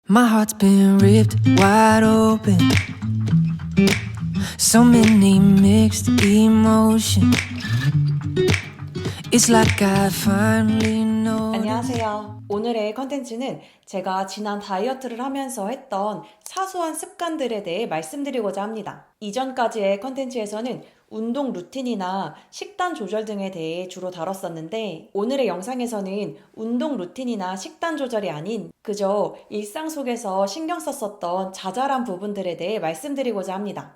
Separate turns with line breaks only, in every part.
My heart's been ripped wide open. So many mixed emotions. It's like I finally know.
안녕하세요. 오늘의 컨텐츠는 제가 지난 다이어트를 하면서 했던 사소한 습관들에 대해 말씀드리고자 합니다. 이전까지의 컨텐츠에서는 운동 루틴이나 식단 조절 등에 대해 주로 다뤘었는데 오늘의 영상에서는 운동 루틴이나 식단 조절이 아닌 그저 일상 속에서 신경 썼었던 자잘한 부분들에 대해 말씀드리고자 합니다.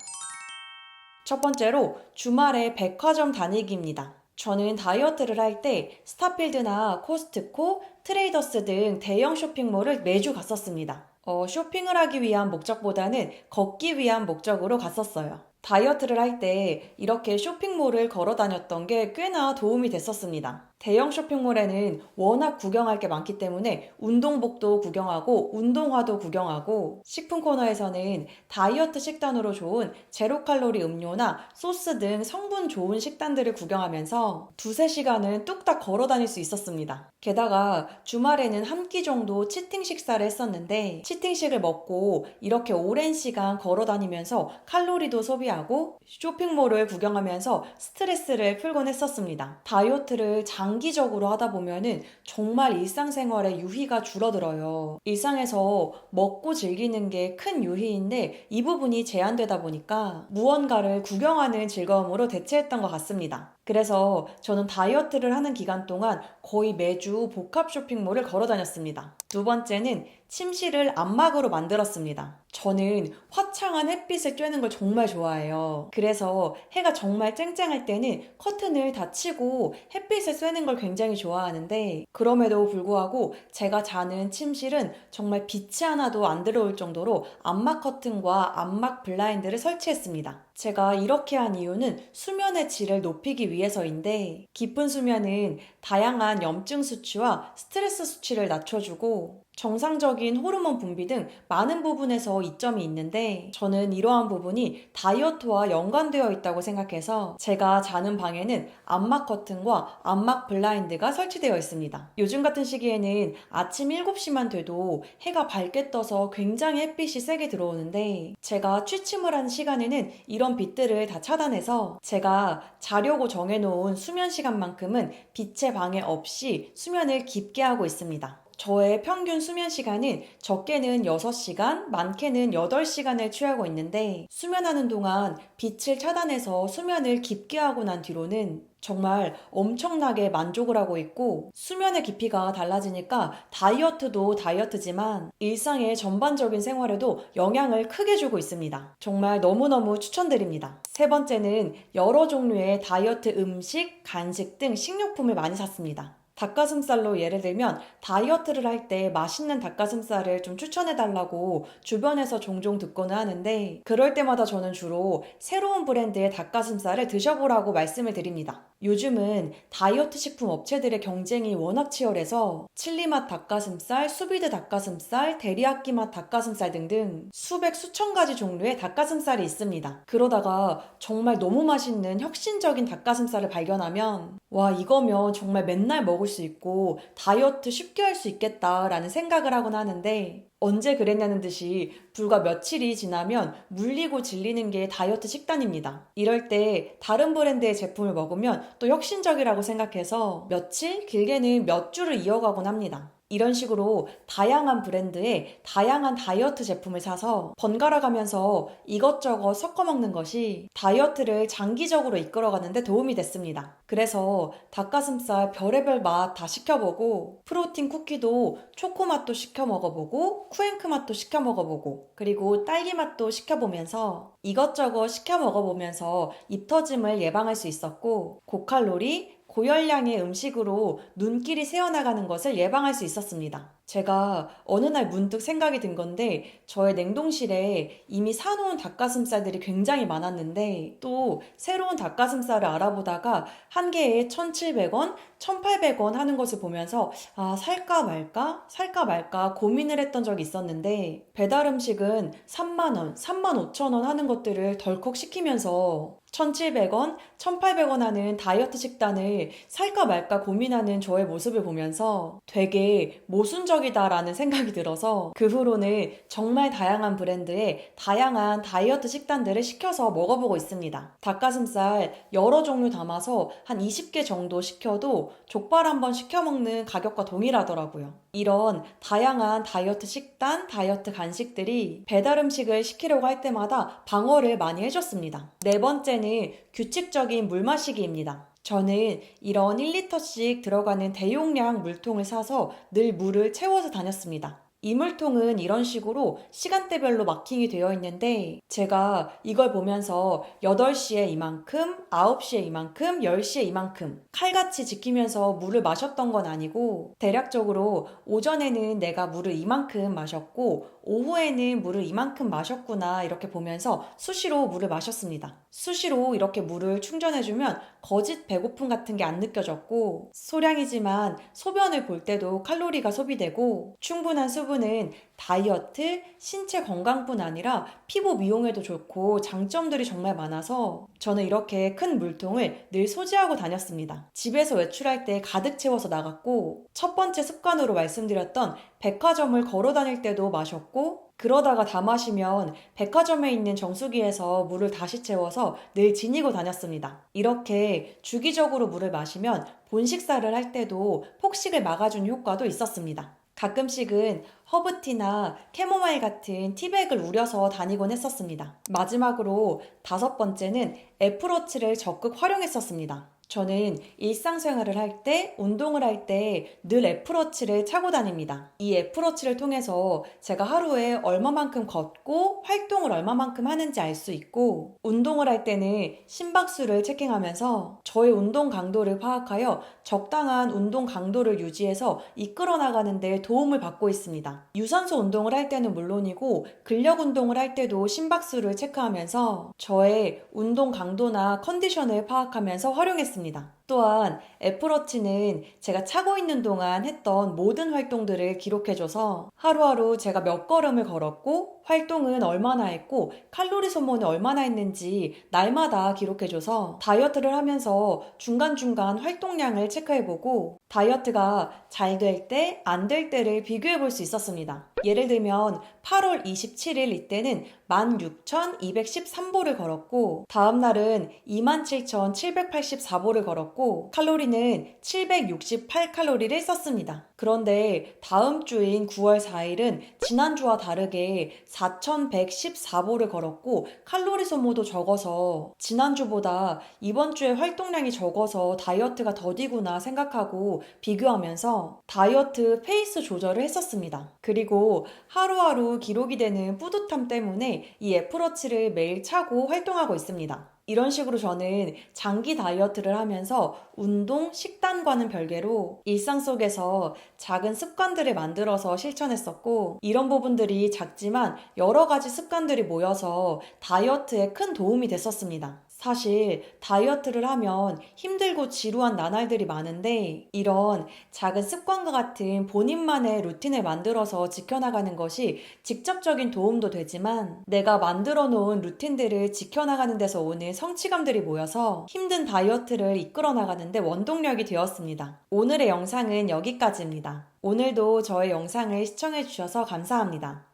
첫 번째로 주말에 백화점 다니기입니다. 저는 다이어트를 할 때 스타필드나 코스트코, 트레이더스 등 대형 쇼핑몰을 매주 갔었습니다. 쇼핑을 하기 위한 목적보다는 걷기 위한 목적으로 갔었어요. 다이어트를 할 때 이렇게 쇼핑몰을 걸어 다녔던 게 꽤나 도움이 됐었습니다. 대형 쇼핑몰에는 워낙 구경할 게 많기 때문에 운동복도 구경하고 운동화도 구경하고 식품 코너에서는 다이어트 식단으로 좋은 제로 칼로리 음료나 소스 등 성분 좋은 식단들을 구경하면서 두세 시간은 뚝딱 걸어 다닐 수 있었습니다. 게다가 주말에는 한 끼 정도 치팅 식사를 했었는데 치팅식을 먹고 이렇게 오랜 시간 걸어 다니면서 칼로리도 소비하고 쇼핑몰을 구경하면서 스트레스를 풀곤 했었습니다. 다이어트를 장기적으로 하다 보면은 정말 일상생활에 유희가 줄어들어요. 일상에서 먹고 즐기는 게 큰 유희인데 이 부분이 제한되다 보니까 무언가를 구경하는 즐거움으로 대체했던 것 같습니다. 그래서 저는 다이어트를 하는 기간 동안 거의 매주 복합 쇼핑몰을 걸어 다녔습니다. 두 번째는 침실을 안막으로 만들었습니다. 저는 화창한 햇빛을 쬐는 걸 정말 좋아해요. 그래서 해가 정말 쨍쨍할 때는 커튼을 다 치고 햇빛을 쐬는 걸 굉장히 좋아하는데 그럼에도 불구하고 제가 자는 침실은 정말 빛이 하나도 안 들어올 정도로 안막 커튼과 안막 블라인드를 설치했습니다. 제가 이렇게 한 이유는 수면의 질을 높이기 위해서인데 깊은 수면은 다양한 염증 수치와 스트레스 수치를 낮춰주고 정상적인 호르몬 분비 등 많은 부분에서 이점이 있는데 저는 이러한 부분이 다이어트와 연관되어 있다고 생각해서 제가 자는 방에는 안막 커튼과 안막 블라인드가 설치되어 있습니다. 요즘 같은 시기에는 아침 7시만 돼도 해가 밝게 떠서 굉장히 햇빛이 세게 들어오는데 제가 취침을 하는 시간에는 이런 빛들을 다 차단해서 제가 자려고 정해놓은 수면 시간만큼은 빛의 방해 없이 수면을 깊게 하고 있습니다. 저의 평균 수면 시간은 적게는 6시간, 많게는 8시간을 취하고 있는데 수면하는 동안 빛을 차단해서 수면을 깊게 하고 난 뒤로는 정말 엄청나게 만족을 하고 있고 수면의 깊이가 달라지니까 다이어트도 다이어트지만 일상의 전반적인 생활에도 영향을 크게 주고 있습니다. 정말 너무너무 추천드립니다. 세 번째는 여러 종류의 다이어트 음식, 간식 등 식료품을 많이 샀습니다. 닭가슴살로 예를 들면 다이어트를 할 때 맛있는 닭가슴살을 좀 추천해달라고 주변에서 종종 듣고는 하는데 그럴 때마다 저는 주로 새로운 브랜드의 닭가슴살을 드셔보라고 말씀을 드립니다. 요즘은 다이어트 식품 업체들의 경쟁이 워낙 치열해서 칠리맛 닭가슴살, 수비드 닭가슴살, 데리야끼 맛 닭가슴살 등등 수백 수천 가지 종류의 닭가슴살이 있습니다. 그러다가 정말 너무 맛있는 혁신적인 닭가슴살을 발견하면 와 이거면 정말 맨날 먹을 수 있고 다이어트 쉽게 할 수 있겠다라는 생각을 하곤 하는데 언제 그랬냐는 듯이 불과 며칠이 지나면 물리고 질리는 게 다이어트 식단입니다. 이럴 때 다른 브랜드의 제품을 먹으면 또 혁신적이라고 생각해서 며칠, 길게는 몇 주를 이어가곤 합니다. 이런 식으로 다양한 브랜드의 다양한 다이어트 제품을 사서 번갈아 가면서 이것저것 섞어 먹는 것이 다이어트를 장기적으로 이끌어가는 데 도움이 됐습니다. 그래서 닭가슴살 별의별 맛 다 시켜보고 프로틴 쿠키도 초코 맛도 시켜 먹어보고 쿠앤크 맛도 시켜 먹어보고 그리고 딸기 맛도 시켜보면서 이것저것 시켜 먹어보면서 입 터짐을 예방할 수 있었고 고칼로리 고열량의 음식으로 눈길이 새어나가는 것을 예방할 수 있었습니다. 제가 어느 날 문득 생각이 든 건데 저의 냉동실에 이미 사놓은 닭가슴살들이 굉장히 많았는데 또 새로운 닭가슴살을 알아보다가 한 개에 1,700원, 1,800원 하는 것을 보면서 아 살까 말까? 살까 말까 고민을 했던 적이 있었는데 배달 음식은 3만 원, 3만 5천 원 하는 것들을 덜컥 시키면서 1,700원, 1,800원 하는 다이어트 식단을 살까 말까 고민하는 저의 모습을 보면서 되게 모순적이다라는 생각이 들어서 그 후로는 정말 다양한 브랜드의 다양한 다이어트 식단들을 시켜서 먹어보고 있습니다. 닭가슴살 여러 종류 담아서 한 20개 정도 시켜도 족발 한번 시켜 먹는 가격과 동일하더라고요. 이런 다양한 다이어트 식단, 다이어트 간식들이 배달 음식을 시키려고 할 때마다 방어를 많이 해줬습니다. 네 번째는 규칙적인 물 마시기입니다. 저는 이런 1리터씩 들어가는 대용량 물통을 사서 늘 물을 채워서 다녔습니다. 이 물통은 이런 식으로 시간대별로 마킹이 되어 있는데 제가 이걸 보면서 8시에 이만큼, 9시에 이만큼, 10시에 이만큼 칼같이 지키면서 물을 마셨던 건 아니고 대략적으로 오전에는 내가 물을 이만큼 마셨고 오후에는 물을 이만큼 마셨구나 이렇게 보면서 수시로 물을 마셨습니다. 수시로 이렇게 물을 충전해주면 거짓 배고픔 같은 게 안 느껴졌고 소량이지만 소변을 볼 때도 칼로리가 소비되고 충분한 수분은 다이어트, 신체 건강뿐 아니라 피부 미용에도 좋고 장점들이 정말 많아서 저는 이렇게 큰 물통을 늘 소지하고 다녔습니다. 집에서 외출할 때 가득 채워서 나갔고 첫 번째 습관으로 말씀드렸던 백화점을 걸어 다닐 때도 마셨고 그러다가 다 마시면 백화점에 있는 정수기에서 물을 다시 채워서 늘 지니고 다녔습니다. 이렇게 주기적으로 물을 마시면 본식사를 할 때도 폭식을 막아주는 효과도 있었습니다. 가끔씩은 허브티나 캐모마일 같은 티백을 우려서 다니곤 했었습니다. 마지막으로 5번째는 애플워치를 적극 활용했었습니다. 저는 일상생활을 할 때, 운동을 할 때 늘 애플워치를 차고 다닙니다. 이 애플워치를 통해서 제가 하루에 얼마만큼 걷고 활동을 얼마만큼 하는지 알 수 있고 운동을 할 때는 심박수를 체킹하면서 저의 운동 강도를 파악하여 적당한 운동 강도를 유지해서 이끌어 나가는 데 도움을 받고 있습니다. 유산소 운동을 할 때는 물론이고 근력 운동을 할 때도 심박수를 체크하면서 저의 운동 강도나 컨디션을 파악하면서 활용했습니다. 또한 애플워치는 제가 차고 있는 동안 했던 모든 활동들을 기록해줘서 하루하루 제가 몇 걸음을 걸었고 활동은 얼마나 했고 칼로리 소모는 얼마나 했는지 날마다 기록해줘서 다이어트를 하면서 중간중간 활동량을 체크해보고 다이어트가 잘 될 때, 안 될 때를 비교해볼 수 있었습니다. 예를 들면 8월 27일 이때는 16,213보를 걸었고 다음날은 27,784보를 걸었고 칼로리는 768칼로리를 썼습니다. 그런데 다음 주인 9월 4일은 지난주와 다르게 4,114보를 걸었고 칼로리 소모도 적어서 지난주보다 이번 주에 활동량이 적어서 다이어트가 더디구나 생각하고 비교하면서 다이어트 페이스 조절을 했었습니다. 그리고 하루하루 기록이 되는 뿌듯함 때문에 이 애플워치를 매일 차고 활동하고 있습니다. 이런 식으로 저는 장기 다이어트를 하면서 운동, 식단과는 별개로 일상 속에서 작은 습관들을 만들어서 실천했었고 이런 부분들이 작지만 여러 가지 습관들이 모여서 다이어트에 큰 도움이 됐었습니다. 사실 다이어트를 하면 힘들고 지루한 나날들이 많은데 이런 작은 습관과 같은 본인만의 루틴을 만들어서 지켜나가는 것이 직접적인 도움도 되지만 내가 만들어 놓은 루틴들을 지켜나가는 데서 오는 성취감들이 모여서 힘든 다이어트를 이끌어 나가는데 원동력이 되었습니다. 오늘의 영상은 여기까지입니다. 오늘도 저의 영상을 시청해 주셔서 감사합니다.